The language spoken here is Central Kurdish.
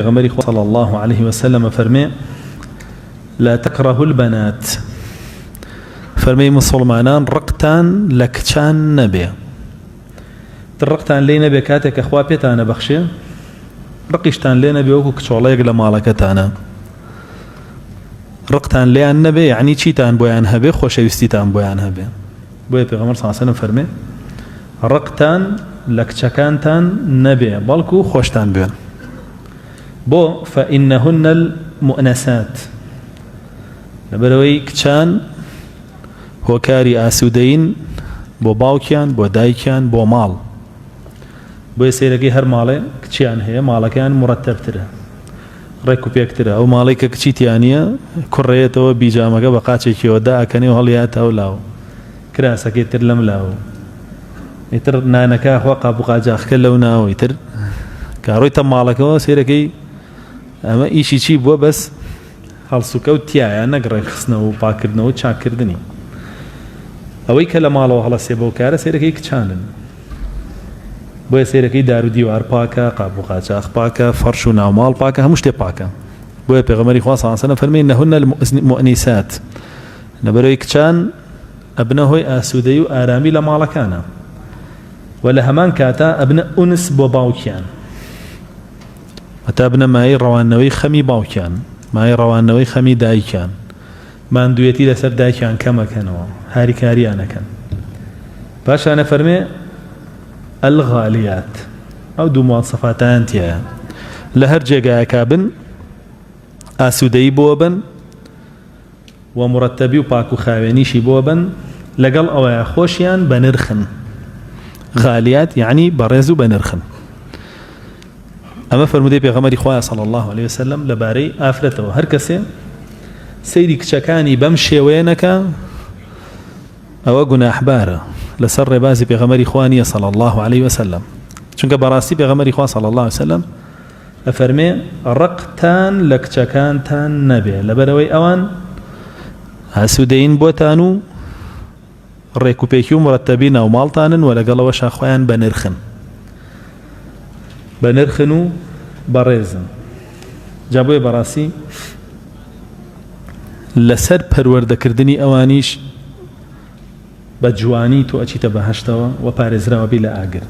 پیغمبر صلى الله عليه وسلم فرمي لا تكره البنات فرمي مسلمانان رقتان لكچان نبي رقتان لي نبي كاتك اخوا بيتانا بخشي رقشتان لي نبي وكو كچوليق لمالكتانا رقتان لي النبي يعني چيتان بويان هبي خوشويستيتان بويان هبي بوي پیغمبر صلى الله عليه وسلم فرمي رقتان لكچكانتان نبي بلكو خوشتان بيان بو فإنهن المؤنسات لبروي كچان هۆکاری ئاسوودەین بۆ باوکیان بۆ دایکیان بۆ ماڵ بۆ سەیرەکەی هەر ماڵێ کچیان هەیە ماڵەکەیان مرتبترە ڕێک و پێکترە ئەو ماڵی کە کچیتیانە کوڕێتەوە بیجامەکە بە قاچێکیەوە دائەکەنێ و هەڵیاتەوە لاو کراسەکەی تر لەم لاو ئیتر نانەکە خوا قاپوقاجاخکە لەو ناوە ئیتر کاڕۆیتە ماڵەکەەوە سەیرەکەی ئەمە ئیشی چی بووە بەس هەڵسوکەوت تایە نەک ڕێکخستنەوە و پاکردنەوە و چاکردنی ئەوەی کە لە ماڵەوە هەڵەسێ بەو کارە سەیرەکەی کچانن بۆیە سەیرەکەی دار و دیوار پاکە قاپوقاچاخ پاکە فەرش و ناوماڵ پاکە هەموو شتێ پاکە بۆیە پێغەمبەری خوا صلی الله علیه و سلم فەرمێ ئینەهن المؤنسات لەبەرەوەی کچان ئەبنە هۆی ئاسوودەیی و ئارامی لە ماڵەکانە و لە هەمان کاتە ئەبنە ئونس بۆ باوکیان هەتا بنە مای ڕەوانەوەی خەمی باوکیان مای ڕەوانەوەی خەمی دایکیان ماندوێتی لەسەر دایکیان کەمەکەنەوە هاریکاریانەکەن پاشانە فەرمێ الغالیات ئەو دوو مواصفاتیان تایە لە هەر جێگایەکا بن ئاسوودەیی بۆ بن و مرتبی و پاک و خاوێنیشی بۆ بن لەگەڵ ئەوەیە خۆشیان بە نرخن غالیات یعنی بەڕێز و بە نرخن ئەمە فەرمودەی پێغەمبەری خوایە صلی الله عليه وسلم لەبارەی ئافرەتەوە هەر کەسێ سەیری کچەکانی بەم شێوەیە نەکا ئەوە گوناحبارە لەسەر ڕێبازی پێغەمبەری خوا نیە صلی الله عليه وسلم چونکە بەڕاستی پێغەمبەری خوا صلی الله عليه وسلم ئەفەرمێ ڕقتان لە کچەکانتان نەبێ لەبەرەوەی ئەوان ئاسوودەین بۆتان و ڕێک و پێکی و مرتبی ناوماڵتانن و لەگەڵەوەشا خۆیان بە نرخن و بەڕێزن جا بۆیە بەڕاستی لەسەر پەروەردەکردنی ئەوانیش بە جوانی تۆ ئەچیتە بەهەشتەوە و پارێزراوە بی لە ئاگر